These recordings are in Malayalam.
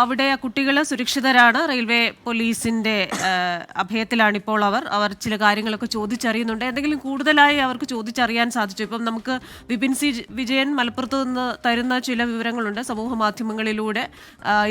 അവിടെ കുട്ടികൾ സുരക്ഷിതരാണ്. റെയിൽവേ പോലീസിന്റെ അഭയത്തിലാണ് ഇപ്പോൾ അവർ ചില കാര്യങ്ങളൊക്കെ ചോദിച്ചറിയുന്നുണ്ട്. എന്തെങ്കിലും കൂടുതലായി അവർക്ക് ചോദിച്ചറിയാൻ സാധിച്ചു? ഇപ്പം നമുക്ക് വിപിൻ സി വിജയൻ മലപ്പുറത്ത് നിന്ന് തരുന്ന ചില വിവരങ്ങളുണ്ട് സമൂഹ മാധ്യമങ്ങളിലൂടെ.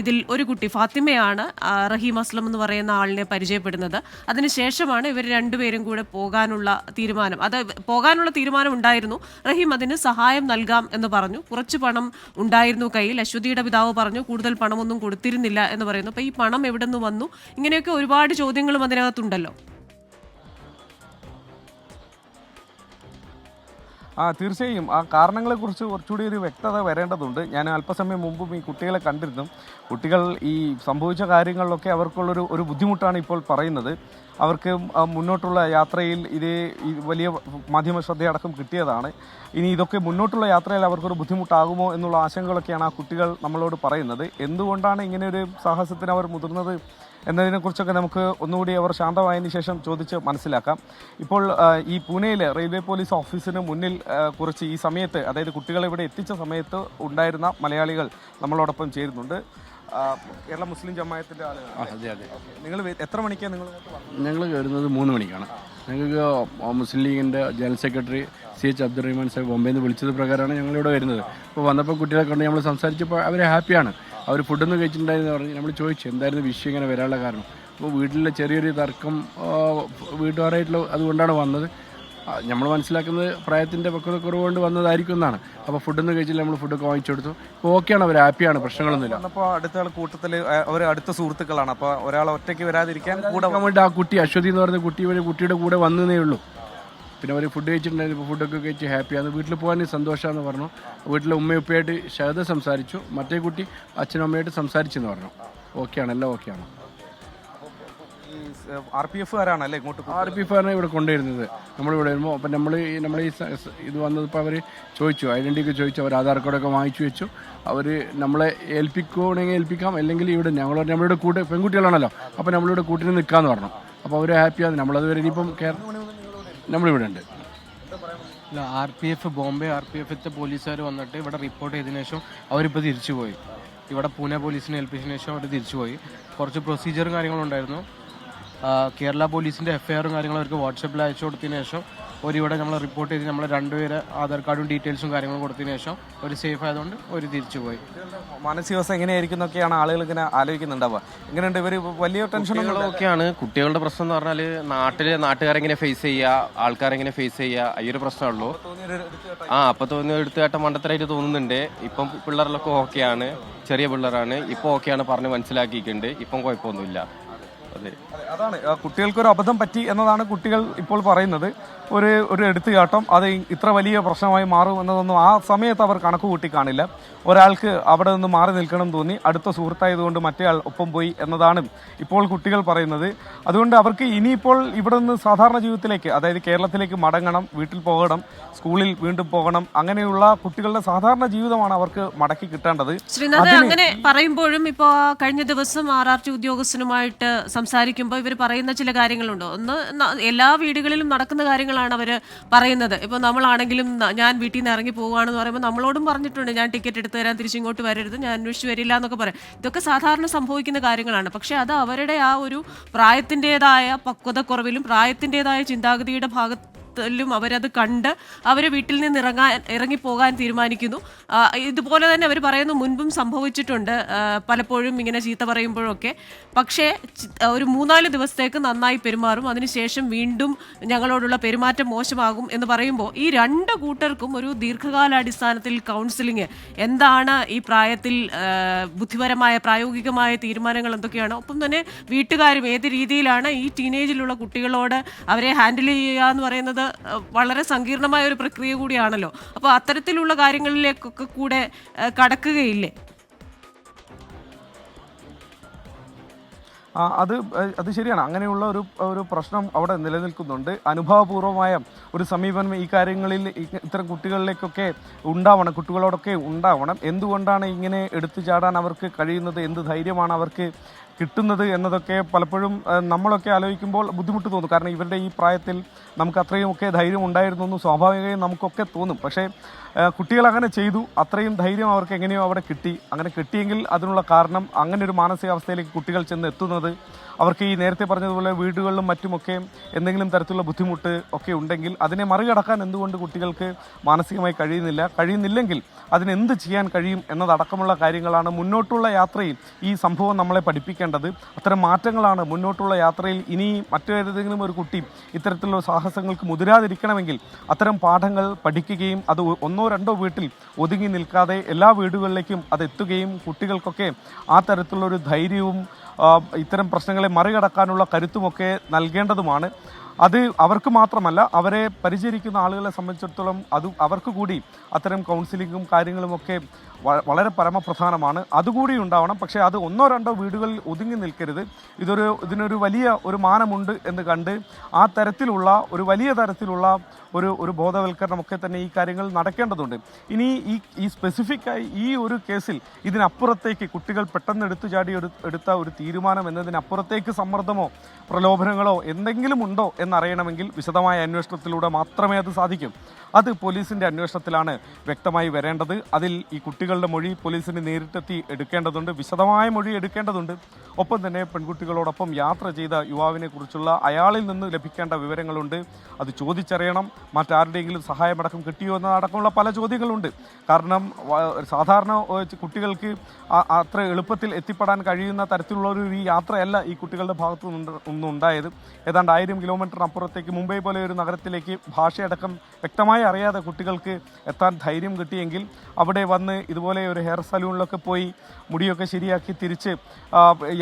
ഇതിൽ ഒരു കുട്ടി ഫാത്തിമയാണ് റഹീം അസ്ലം എന്ന് പറയുന്ന ആളിനെ പരിചയപ്പെടുന്നത്. അതിനുശേഷമാണ് ഇവർ രണ്ടുപേരും കൂടെ പോകാനുള്ള തീരുമാനം ഉണ്ടായിരുന്നു. റഹീം അതിന് സഹായം നൽകാം എന്ന് പറഞ്ഞു. കുറച്ച് പണം ഉണ്ടായിരുന്നു കയ്യിൽ. അശ്വതിയുടെ പിതാവ് പറഞ്ഞു കൂടുതൽ പണമൊന്നും കൊടുത്തിരുന്നില്ല എന്ന് പറയുന്നു. അപ്പൊ ഈ പണം എവിടെ നിന്ന് വന്നു? ഇങ്ങനെയൊക്കെ ഒരുപാട് ചോദ്യങ്ങളും അതിനകത്തുണ്ടല്ലോ. തീർച്ചയായും ആ കാരണങ്ങളെക്കുറിച്ച് കുറച്ചുകൂടി ഒരു വ്യക്തത വരേണ്ടതുണ്ട്. ഞാൻ അല്പസമയം മുമ്പും ഈ കുട്ടികളെ കണ്ടിരുന്നു. കുട്ടികൾ ഈ സംഭവിച്ച കാര്യങ്ങളിലൊക്കെ അവർക്കുള്ളൊരു ബുദ്ധിമുട്ടാണ് ഇപ്പോൾ പറയുന്നത്. അവർക്ക് മുന്നോട്ടുള്ള യാത്രയിൽ വലിയ മാധ്യമ ശ്രദ്ധയടക്കം കിട്ടിയതാണ്. ഇനി ഇതൊക്കെ മുന്നോട്ടുള്ള യാത്രയിൽ അവർക്കൊരു ബുദ്ധിമുട്ടാകുമോ എന്നുള്ള ആശങ്കകളൊക്കെയാണ് ആ കുട്ടികൾ നമ്മളോട് പറയുന്നത്. എന്തുകൊണ്ടാണ് ഇങ്ങനെ ഒരു സാഹസത്തിന് അവർ മുതിർന്നത് എന്നതിനെക്കുറിച്ചൊക്കെ നമുക്ക് ഒന്നുകൂടി അവർ ശാന്തമായതിനു ശേഷം ചോദിച്ച് മനസ്സിലാക്കാം. ഇപ്പോൾ ഈ പൂനെയിലെ റെയിൽവേ പോലീസ് ഓഫീസിന് മുന്നിൽ കുറച്ച് ഈ സമയത്ത്, അതായത് കുട്ടികളെ ഇവിടെ എത്തിച്ച സമയത്ത് ഉണ്ടായിരുന്ന മലയാളികൾ നമ്മളോടൊപ്പം ചേരുന്നുണ്ട്. കേരള മുസ്ലിം ജമാഅത്തിന്റെ ആളുകൾ. അതെ അതെ. നിങ്ങൾ എത്ര മണിക്കാണ് ഞങ്ങൾ വരുന്നത്? 3 മണിക്കാണ്. ഞങ്ങൾക്ക് മുസ്ലിം ലീഗിൻ്റെ general secretary CH Abdurahman Sahib ബോംബെയിൽ നിന്ന് വിളിച്ചത് പ്രകാരമാണ് ഞങ്ങളിവിടെ വരുന്നത്. അപ്പോൾ വന്നപ്പോൾ കുട്ടികളെ കണ്ട് നമ്മൾ സംസാരിച്ചപ്പോൾ അവർ ഹാപ്പിയാണ്. അവർ ഫുഡൊന്നും കഴിച്ചിട്ടുണ്ടായിരുന്നു പറഞ്ഞ് നമ്മൾ ചോദിച്ചു എന്തായിരുന്നു വിഷയം ഇങ്ങനെ വരാനുള്ള കാരണം. അപ്പോൾ വീട്ടിലെ ചെറിയൊരു തർക്കം വീട്ടുകാരായിട്ടുള്ള അതുകൊണ്ടാണ് വന്നത്. നമ്മൾ മനസ്സിലാക്കുന്നത് പ്രായത്തിൻ്റെ പക്വത കുറവുകൊണ്ട് വന്നതായിരിക്കും എന്നാണ്. അപ്പോൾ ഫുഡൊന്നും കഴിച്ചില്ല, നമ്മൾ ഫുഡൊക്കെ വാങ്ങിച്ചു കൊടുത്തു. അപ്പോൾ ഓക്കെയാണ്, അവർ ഹാപ്പിയാണ്, പ്രശ്നങ്ങളൊന്നുമില്ല. അപ്പോൾ അടുത്ത ആൾ കൂട്ടത്തിൽ അവർ അടുത്ത സുഹൃത്തുക്കളാണ്. അപ്പോൾ ഒരാൾ ഒറ്റയ്ക്ക് വരാതിരിക്കാൻ കൂടെ വേണ്ടി ആ കുട്ടി അശ്വതി എന്ന് പറഞ്ഞ കുട്ടിയുടെ കൂടെ വന്നതേ ഉള്ളൂ. പിന്നെ അവർ ഫുഡ് കഴിച്ചിട്ടുണ്ടായിരുന്നു. ഇപ്പോൾ ഫുഡൊക്കെ കഴിച്ച് ഹാപ്പിയാണ്. വീട്ടിൽ പോകാൻ സന്തോഷമാണെന്ന് പറഞ്ഞു. വീട്ടിലെ ഉമ്മയുപ്പയായിട്ട് ഷഹദ സംസാരിച്ചു. മറ്റേ കുട്ടി അച്ഛനും അമ്മയായിട്ട് സംസാരിച്ചെന്ന് പറഞ്ഞു. ഓക്കെയാണ്, എല്ലാം ഓക്കെയാണ്. RPF അല്ലേ ഇങ്ങോട്ട്? RPF ഇവിടെ കൊണ്ടുവരുന്നത്. നമ്മളിവിടെ വരുമ്പോൾ അപ്പം നമ്മൾ ഈ ഇത് വന്നപ്പോൾ അവർ ചോദിച്ചു, ഐഡൻറ്റിറ്റി ചോദിച്ചു. അവർ ആധാർ കാർഡൊക്കെ വാങ്ങിച്ചു വെച്ചു. അവർ നമ്മളെ ഏൽപ്പിക്കുകയാണെങ്കിൽ ഏൽപ്പിക്കാം, അല്ലെങ്കിൽ ഇവിടെ നമ്മളുടെ കൂടെ പെൺകുട്ടികളാണല്ലോ, അപ്പോൾ നമ്മളിവിടെ കൂട്ടിന് നിൽക്കാമെന്ന് പറഞ്ഞു. അപ്പോൾ അവർ ഹാപ്പിയാണ്. നമ്മളതുവരെ ഇനിയിപ്പം നമ്മളിവിടെ ഉണ്ട്. ഇല്ല, RPF ബോംബെ RPFത്തെ പോലീസുകാർ വന്നിട്ട് ഇവിടെ റിപ്പോർട്ട് ചെയ്തതിനു ശേഷം അവരിപ്പോൾ തിരിച്ചുപോയി. ഇവിടെ പൂനെ പോലീസിനെ ഏൽപ്പിച്ചതിന് ശേഷം അവർ തിരിച്ചുപോയി. കുറച്ച് പ്രൊസീജിയറും കാര്യങ്ങളും ഉണ്ടായിരുന്നു. കേരള പോലീസിൻ്റെ FIR കാര്യങ്ങളും അവർക്ക് വാട്സപ്പിൽ അയച്ചു കൊടുത്തതിന് ശേഷം ഇവിടെ നമ്മൾ റിപ്പോർട്ട് ചെയ്ത് നമ്മൾ രണ്ടുപേരെ ആധാർ കാർഡും ഡീറ്റെയിൽസും കാര്യങ്ങളും കൊടുത്തതിന് ശേഷം ഒരു സേഫ് ആയതുകൊണ്ട് ഒരു തിരിച്ചുപോയി. മാനസികാവസ്ഥ എങ്ങനെയായിരിക്കും എന്നൊക്കെയാണ് ആളുകൾ ഇങ്ങനെ ആലോചിക്കുന്നുണ്ടാവുക. എങ്ങനെയുണ്ട് ഇവർ? വലിയ ടെൻഷനൊക്കെയാണ്. കുട്ടികളുടെ പ്രശ്നം എന്ന് പറഞ്ഞാൽ നാട്ടുകാരെങ്ങനെ ഫേസ് ചെയ്യുക, ആൾക്കാരെങ്ങനെ ഫേസ് ചെയ്യുക, ഈ ഒരു പ്രശ്നമുള്ളൂ. അപ്പോൾ തോന്നിയ എടുത്തുകേട്ട മണ്ടത്തരായിട്ട് തോന്നുന്നുണ്ട്. ഇപ്പം പിള്ളേരിലൊക്കെ ഓക്കെയാണ്, ചെറിയ പിള്ളേരാണ്. ഇപ്പോൾ ഓക്കെയാണ്, പറഞ്ഞ് മനസ്സിലാക്കിയിട്ടുണ്ട്. ഇപ്പം കുഴപ്പമൊന്നുമില്ല. അതാണ് കുട്ടികൾക്കൊരു അബദ്ധം പറ്റി എന്നതാണ് കുട്ടികൾ ഇപ്പോൾ പറയുന്നത്. ഒരു എടുത്തുകാട്ടം അത് ഇത്ര വലിയ പ്രശ്നമായി മാറും എന്നതൊന്നും ആ സമയത്ത് അവർ കണക്ക് കൂട്ടി കാണില്ല. ഒരാൾക്ക് അവിടെ നിന്ന് മാറി നിൽക്കണം തോന്നി, അടുത്ത സുഹൃത്തായതുകൊണ്ട് മറ്റേയാൾ ഒപ്പം പോയി എന്നതാണ് ഇപ്പോൾ കുട്ടികൾ പറയുന്നത്. അതുകൊണ്ട് അവർക്ക് ഇനിയിപ്പോൾ ഇവിടെ നിന്ന് സാധാരണ ജീവിതത്തിലേക്ക്, അതായത് കേരളത്തിലേക്ക് മടങ്ങണം, വീട്ടിൽ പോകണം, സ്കൂളിൽ വീണ്ടും പോകണം. അങ്ങനെയുള്ള കുട്ടികളുടെ സാധാരണ ജീവിതമാണ് അവർക്ക് മടക്കി കിട്ടേണ്ടത്. ശ്രീനാഥ്, അങ്ങനെ പറയുമ്പോഴും ഇപ്പോൾ കഴിഞ്ഞ ദിവസം RRT ഉദ്യോഗസ്ഥനുമായിട്ട് സംസാരിക്കുമ്പോൾ ഇവർ പറയുന്ന ചില കാര്യങ്ങളുണ്ടോ? ഒന്ന്, എല്ലാ വീടുകളിലും നടക്കുന്ന കാര്യങ്ങളാണ് അവർ പറയുന്നത്. ഇപ്പോൾ നമ്മളാണെങ്കിലും ഞാൻ വീട്ടിൽ നിന്ന് ഇറങ്ങി പോവുകയാണെന്ന് പറയുമ്പോൾ നമ്മളോടും പറഞ്ഞിട്ടുണ്ട്, ഞാൻ ടിക്കറ്റ് എടുത്ത് തരാൻ, തിരിച്ചിങ്ങോട്ട് വരരുത്, ഞാൻ അന്വേഷിച്ച് വരില്ല എന്നൊക്കെ പറയും. ഇതൊക്കെ സാധാരണ സംഭവിക്കുന്ന കാര്യങ്ങളാണ്. പക്ഷേ അത് അവരുടെ ആ ഒരു പ്രായത്തിൻ്റെതായ പക്വതക്കുറവിലും പ്രായത്തിൻ്റെതായ ചിന്താഗതിയുടെ ഭാഗത്ത് അവരത് കണ്ട് അവർ വീട്ടിൽ നിന്ന് ഇറങ്ങിപ്പോകാൻ തീരുമാനിക്കുന്നു. ഇതുപോലെ തന്നെ അവർ പറയുന്നു മുൻപും സംഭവിച്ചിട്ടുണ്ട് പലപ്പോഴും ഇങ്ങനെ ചീത്ത പറയുമ്പോഴൊക്കെ. പക്ഷേ ഒരു 3-4 ദിവസത്തേക്ക് നന്നായി പെരുമാറും, അതിനുശേഷം വീണ്ടും ഞങ്ങളോടുള്ള പെരുമാറ്റം മോശമാകും എന്ന് പറയുമ്പോൾ ഈ രണ്ട് കൂട്ടർക്കും ഒരു ദീർഘകാലാടിസ്ഥാനത്തിൽ കൗൺസിലിംഗ് എന്താണ്, ഈ പ്രായത്തിൽ ബുദ്ധിപരമായ പ്രായോഗികമായ തീരുമാനങ്ങൾ എന്തൊക്കെയാണ്, ഒപ്പം തന്നെ വീട്ടുകാരും ഏത് രീതിയിലാണ് ഈ ടീനേജിലുള്ള കുട്ടികളോട് അവരെ ഹാൻഡിൽ ചെയ്യുക എന്ന് പറയുന്നത് വളരെ സങ്കീർണമായ ഒരു പ്രക്രിയ കൂടിയാണല്ലോ. അപ്പോൾ അത്തരത്തിലുള്ള കാര്യങ്ങളിലേക്കൊക്കെ കൂടെ കടക്കുകയില്ലേ? അത് ശരിയാണ്. അങ്ങനെയുള്ള ഒരു പ്രശ്നം അവിടെ നിലനിൽക്കുന്നുണ്ട്. അനുഭവപൂർവമായ ഒരു സമീപനം ഈ കാര്യങ്ങളിൽ ഇത്തരം കുട്ടികളിലേക്കൊക്കെ ഉണ്ടാവണം, കുട്ടികളോടൊക്കെ ഉണ്ടാവണം. എന്തുകൊണ്ടാണ് ഇങ്ങനെ എടുത്തു ചാടാൻ അവർക്ക് കഴിയുന്നത്, എന്ത് ധൈര്യമാണ് അവർക്ക് കിട്ടുന്നത് എന്നതൊക്കെ പലപ്പോഴും നമ്മളൊക്കെ ആലോചിക്കുമ്പോൾ ബുദ്ധിമുട്ട് തോന്നും. കാരണം ഇവരുടെ ഈ പ്രായത്തിൽ നമുക്ക് അത്രയുമൊക്കെ ധൈര്യം ഉണ്ടായിരുന്നു എന്ന് സ്വാഭാവികമായും നമുക്കൊക്കെ തോന്നും. പക്ഷേ കുട്ടികൾ അങ്ങനെ ചെയ്തു, അത്രയും ധൈര്യം അവർക്ക് എങ്ങനെയോ അവിടെ കിട്ടി. അങ്ങനെ കിട്ടിയെങ്കിൽ അതിനുള്ള കാരണം അങ്ങനെ ഒരു മാനസികാവസ്ഥയിലേക്ക് കുട്ടികൾ ചെന്ന് എത്തുന്നത് അവർക്ക് ഈ നേരത്തെ പറഞ്ഞതുപോലെ വീടുകളിലും മറ്റുമൊക്കെ എന്തെങ്കിലും തരത്തിലുള്ള ബുദ്ധിമുട്ട് ഒക്കെ ഉണ്ടെങ്കിൽ അതിനെ മറികടക്കാൻ എന്തുകൊണ്ട് കുട്ടികൾക്ക് മാനസികമായി കഴിയുന്നില്ലെങ്കിൽ അതിനെന്ത് ചെയ്യാൻ കഴിയും എന്നതടക്കമുള്ള കാര്യങ്ങളാണ് മുന്നോട്ടുള്ള യാത്രയിൽ ഈ സംഭവം നമ്മളെ പഠിപ്പിക്കേണ്ടത്. അത്തരം മാറ്റങ്ങളാണ് മുന്നോട്ടുള്ള യാത്രയിൽ. ഇനി മറ്റേതെങ്കിലും ഒരു കുട്ടി ഇത്തരത്തിലുള്ള സാഹസങ്ങൾക്ക് മുതിരാതിരിക്കണമെങ്കിൽ അത്തരം പാഠങ്ങൾ പഠിക്കുകയും അത് ഒന്നോ രണ്ടോ വീട്ടിൽ ഒതുങ്ങി നിൽക്കാതെ എല്ലാ വീടുകളിലേക്കും അത് എത്തുകയും കുട്ടികൾക്കൊക്കെ ആ തരത്തിലുള്ളൊരു ധൈര്യവും ഇത്തരം പ്രശ്നങ്ങളെ മറികടക്കാനുള്ള കരുത്തുമൊക്കെ നൽകേണ്ടതുമാണ്. അത് അവർക്ക് മാത്രമല്ല, അവരെ പരിചരിക്കുന്ന ആളുകളെ സംബന്ധിച്ചിടത്തോളം അത് അവർക്ക് കൂടി അത്തരം കൗൺസിലിങ്ങും കാര്യങ്ങളുമൊക്കെ വളരെ പരമപ്രധാനമാണ്. അതുകൂടി ഉണ്ടാവണം. പക്ഷേ അത് ഒന്നോ രണ്ടോ വീടുകളിൽ ഒതുങ്ങി നിൽക്കരുത്. ഇതിനൊരു വലിയ ഒരു മാനമുണ്ട് എന്ന് കണ്ട് ആ തരത്തിലുള്ള ഒരു വലിയ തരത്തിലുള്ള ഒരു ബോധവൽക്കരണമൊക്കെ തന്നെ ഈ കാര്യങ്ങൾ നടക്കേണ്ടതുണ്ട്. ഇനി ഈ സ്പെസിഫിക്കായി ഈ ഒരു കേസിൽ ഇതിനപ്പുറത്തേക്ക് കുട്ടികൾ പെട്ടെന്ന് എടുത്ത ഒരു തീരുമാനം എന്നതിനപ്പുറത്തേക്ക് സമ്മർദ്ദമോ പ്രലോഭനങ്ങളോ എന്തെങ്കിലും ഉണ്ടോ എന്നറിയണമെങ്കിൽ വിശദമായ അന്വേഷണത്തിലൂടെ മാത്രമേ അത് സാധിക്കൂ. അത് പോലീസിൻ്റെ അന്വേഷണത്തിലാണ് വ്യക്തമായി വരേണ്ടത്. അതിൽ ഈ കുട്ടികളുടെ മൊഴി പോലീസിന് നേരിട്ടെത്തി എടുക്കേണ്ടതുണ്ട്, വിശദമായ മൊഴി എടുക്കേണ്ടതുണ്ട്. ഒപ്പം തന്നെ പെൺകുട്ടികളോടൊപ്പം യാത്ര ചെയ്ത യുവാവിനെ കുറിച്ചുള്ള അയാളിൽ നിന്ന് ലഭിക്കേണ്ട വിവരങ്ങളുണ്ട്, അത് ചോദിച്ചറിയണം. മറ്റാരുടെയെങ്കിലും സഹായമടക്കം കിട്ടിയോ എന്നതടക്കമുള്ള പല ചോദ്യങ്ങളുണ്ട്. കാരണം സാധാരണ കുട്ടികൾക്ക് അത്ര എളുപ്പത്തിൽ എത്തിപ്പെടാൻ കഴിയുന്ന തരത്തിലുള്ള ഒരു യാത്രയല്ല ഈ കുട്ടികളുടെ ഭാഗത്തു നിന്നും ഉണ്ടായത്. ഏതാണ്ട് 1000 കിലോമീറ്ററിനപ്പുറത്തേക്ക് മുംബൈ പോലെ ഒരു നഗരത്തിലേക്ക് ഭാഷയടക്കം വ്യക്തമായി അറിയാതെ കുട്ടികൾക്ക് എത്താൻ ധൈര്യം കിട്ടിയെങ്കിൽ അവിടെ വന്ന് ഇതുപോലെ ഒരു ഹെയർ സലൂണിലൊക്കെ പോയി മുടിയൊക്കെ ശരിയാക്കി തിരിച്ച്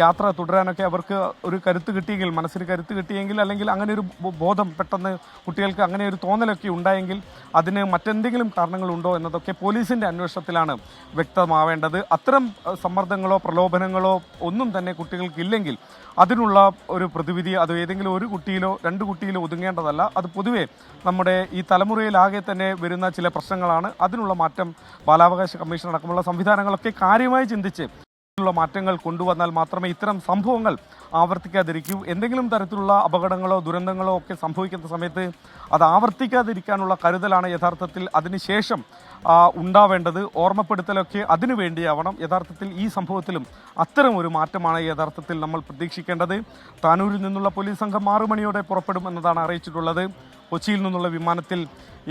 യാത്ര തുടരാനൊക്കെ അവർക്ക് ഒരു കരുത്ത് കിട്ടിയെങ്കിൽ, മനസ്സിന് കരുത്ത് കിട്ടിയെങ്കിൽ, അല്ലെങ്കിൽ അങ്ങനെ ഒരു ബോധം പെട്ടെന്ന് കുട്ടികൾക്ക് അങ്ങനെ ഒരു തോന്നലൊക്കെ ഉണ്ടായെങ്കിൽ അതിന് മറ്റെന്തെങ്കിലും കാരണങ്ങളുണ്ടോ എന്നതൊക്കെ പോലീസിൻ്റെ അന്വേഷണത്തിലാണ് വ്യക്തമാവേണ്ടത്. അത്തരം സമ്മർദ്ദങ്ങളോ പ്രലോഭനങ്ങളോ ഒന്നും തന്നെ കുട്ടികൾക്കില്ലെങ്കിൽ അതിനുള്ള ഒരു പ്രതിവിധി അത് ഏതെങ്കിലും ഒരു കുട്ടിയിലോ 2 കുട്ടിയിലോ ഒതുങ്ങേണ്ടതല്ല. അത് പൊതുവെ നമ്മുടെ ഈ തലമുറയിലാകെ തന്നെ വരുന്ന ചില പ്രശ്നങ്ങളാണ്. അതിനുള്ള മാറ്റം ബാലാവകാശ കമ്മീഷൻ അടക്കമുള്ള സംവിധാനങ്ങളൊക്കെ കാര്യമായി ചിന്തിച്ച് മാറ്റങ്ങൾ കൊണ്ടുവന്നാൽ മാത്രമേ ഇത്തരം സംഭവങ്ങൾ ആവർത്തിക്കാതിരിക്കൂ. എന്തെങ്കിലും തരത്തിലുള്ള അപകടങ്ങളോ ദുരന്തങ്ങളോ ഒക്കെ സംഭവിക്കുന്ന സമയത്ത് അത് ആവർത്തിക്കാതിരിക്കാനുള്ള കരുതലാണ് യഥാർത്ഥത്തിൽ അതിനുശേഷം ഉണ്ടാവേണ്ടത്. ഓർമ്മപ്പെടുത്തലൊക്കെ അതിനു വേണ്ടിയാവണം. യഥാർത്ഥത്തിൽ ഈ സംഭവത്തിലും അത്തരം ഒരു മാറ്റമാണ് യഥാർത്ഥത്തിൽ നമ്മൾ പ്രതീക്ഷിക്കേണ്ടത്. താനൂരിൽ നിന്നുള്ള പോലീസ് സംഘം 6 മണിയോടെ പുറപ്പെടും എന്നതാണ് അറിയിച്ചിട്ടുള്ളത്. കൊച്ചിയിൽ നിന്നുള്ള വിമാനത്തിൽ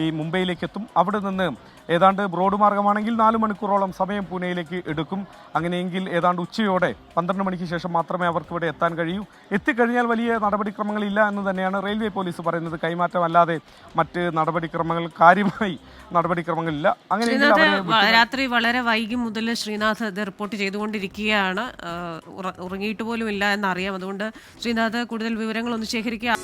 ഈ മുംബൈയിലേക്ക് എത്തും. അവിടെ നിന്ന് ഏതാണ്ട് റോഡ് മാർഗമാണെങ്കിൽ 4 മണിക്കൂറോളം സമയം പൂനെയിലേക്ക് എടുക്കും. അങ്ങനെയെങ്കിൽ ഏതാണ്ട് ഉച്ചയോടെ 12 മണിക്ക് ശേഷം മാത്രമേ അവർക്ക് ഇവിടെ എത്താൻ കഴിയൂ. എത്തിക്കഴിഞ്ഞാൽ വലിയ നടപടിക്രമങ്ങളില്ല എന്ന് തന്നെയാണ് റെയിൽവേ പോലീസ് പറയുന്നത്. കൈമാറ്റമല്ലാതെ മറ്റ് കാര്യമായി നടപടിക്രമങ്ങളില്ല. അങ്ങനെ രാത്രി വളരെ വൈകി മുതൽ ശ്രീനാഥ് ഇത് റിപ്പോർട്ട് ചെയ്തുകൊണ്ടിരിക്കുകയാണ്. ഉറങ്ങിയിട്ട് പോലും ഇല്ല എന്നറിയാം. അതുകൊണ്ട് ശ്രീനാഥ് കൂടുതൽ വിവരങ്ങളൊന്ന് ശേഖരിക്കുക.